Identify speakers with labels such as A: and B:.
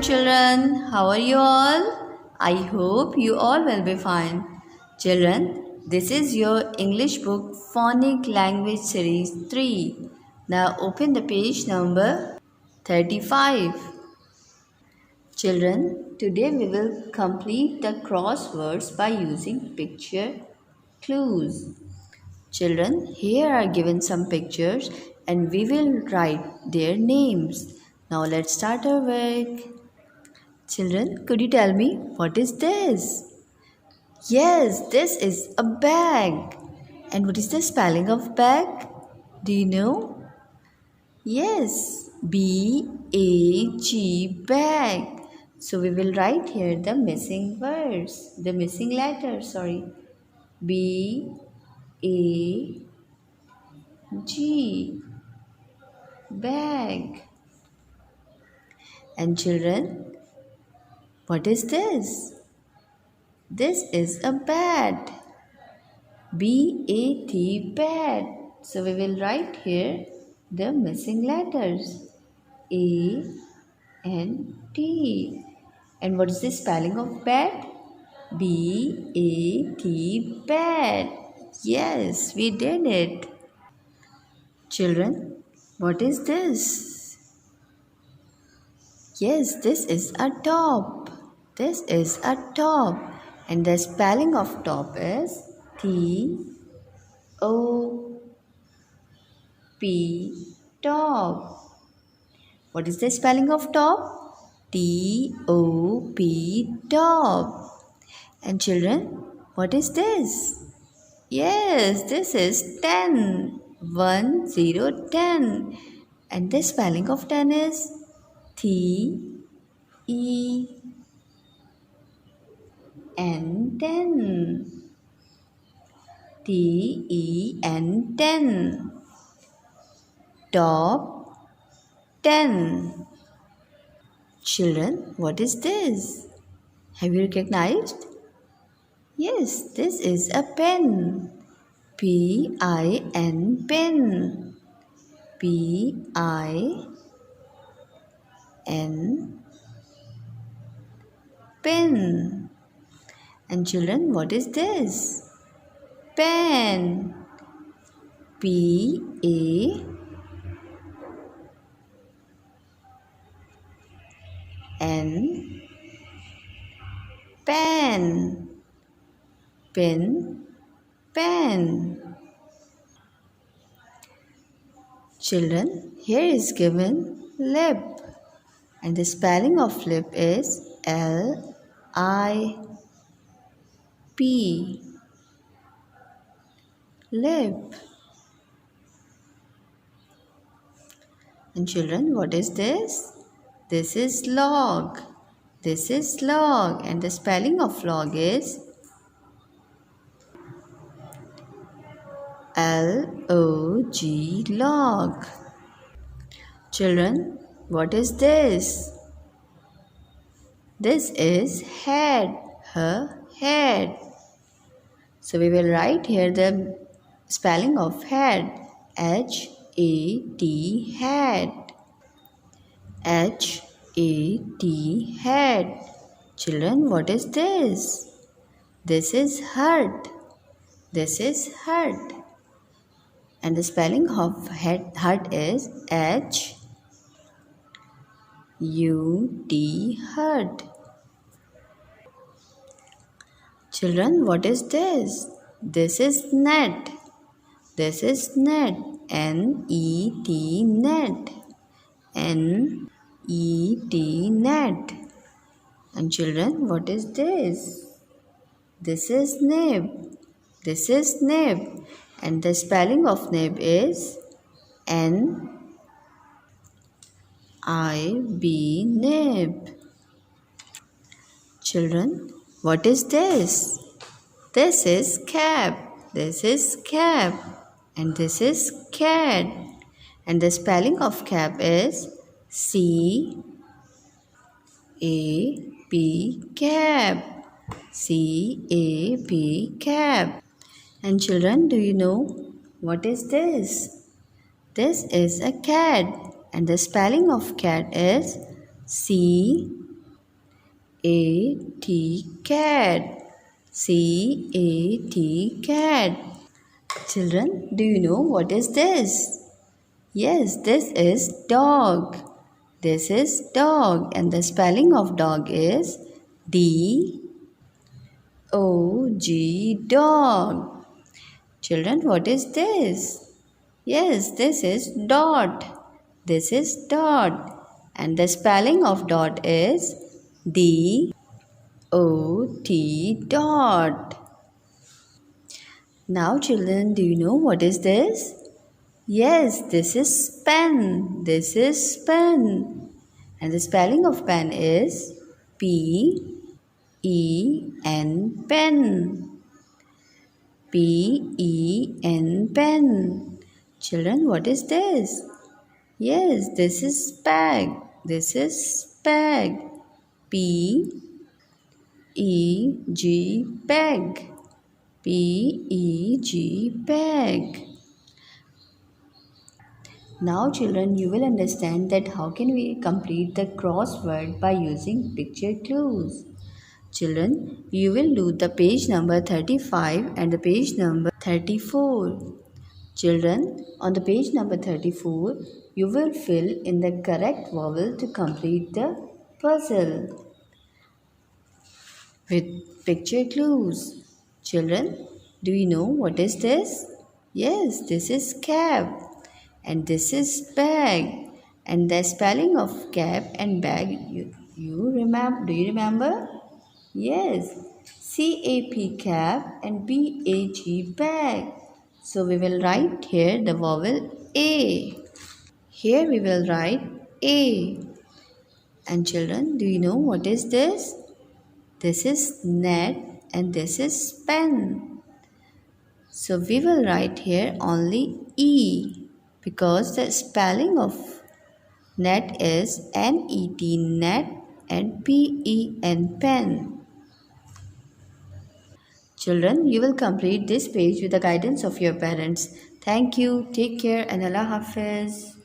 A: children, how are you all? I hope you all will be fine. Children, this is your English book Phonic Language Series 3. Now open the page number 35. Children, today we will complete the crosswords by using picture clues. Children, here are given some pictures and we will write their names. Now let's start our work. Children, could you tell me what is this? Yes, this is a bag. And what is the spelling of bag? Do you know? Yes, B-A-G, bag. So we will write here the missing words, the missing letters, sorry. B-A-G, bag. And children, what is this? This is a bat. B-A-T, bat. So we will write here the missing letters. A and T. And what is the spelling of bat? B-A-T, bat. Yes, we did it. Children, what is this? Yes, this is a top. This is a top. And the spelling of top is T-O-P, top. What is the spelling of top? T-O-P, top. And children, what is this? Yes, this is 10. 1, 0, 10. And the spelling of 10 is T-E-N, 10. T-E-N, 10. Top, 10. Children, what is this? Have you recognized? Yes, this is a pen. P-I-N, pen. P-I-N, pen. And children, what is this? Pen. P-A-N, pen. Pen, pen. Children, here is given lip. And the spelling of lip is L-I-P. Lip. And children, what is this? This is log. This is log. And the spelling of log is L-O-G, log. Children, what is this? This is head, her head. So we will write here the spelling of head, H-A-D, head. H-A-D, head. Children, what is this? This is heart. This is heart. And the spelling of heart is H-U-T, heart. Children, what is this? This is net. This is net. N-E-T, net. N-E-T, net. And children, what is this? This is nib. This is nib. And the spelling of nib is N-I-B, nib. Children, what is this? This is cap. This is cap. And this is cat. And the spelling of cap is C-A-P, cap. C-A-P, cap. And children, do you know what is this? This is a cat. And the spelling of cat is C-A-T A T cat. C A T cat. Children, do you know what is this? Yes, this is dog. This is dog, and the spelling of dog is D O G dog. Children, what is this? Yes, this is dot. This is dot. And the spelling of dot is D O T dot. Now, children, do you know what is this? Yes, this is pen. This is pen. And the spelling of pen is P E N pen. P E N pen. Children, what is this? Yes, this is bag. This is bag. P E G bag. P E G bag. Now children, you will understand that how can we complete the crossword by using picture clues. Children, you will do the page number 35 and the page number 34. Children, on the page number 34, you will fill in the correct vowel to complete the puzzle with picture clues. Children, do you know what is this? Yes, this is cap and this is bag. And the spelling of cap and bag, you remember? Do you remember? Yes, CAP cap and BAG bag. So we will write here the vowel A. Here we will write A. And children, do you know what is this? This is net and this is pen. So we will write here only E because the spelling of net is NET net and PEN pen. Children, you will complete this page with the guidance of your parents. Thank you. Take care and Allah Hafiz.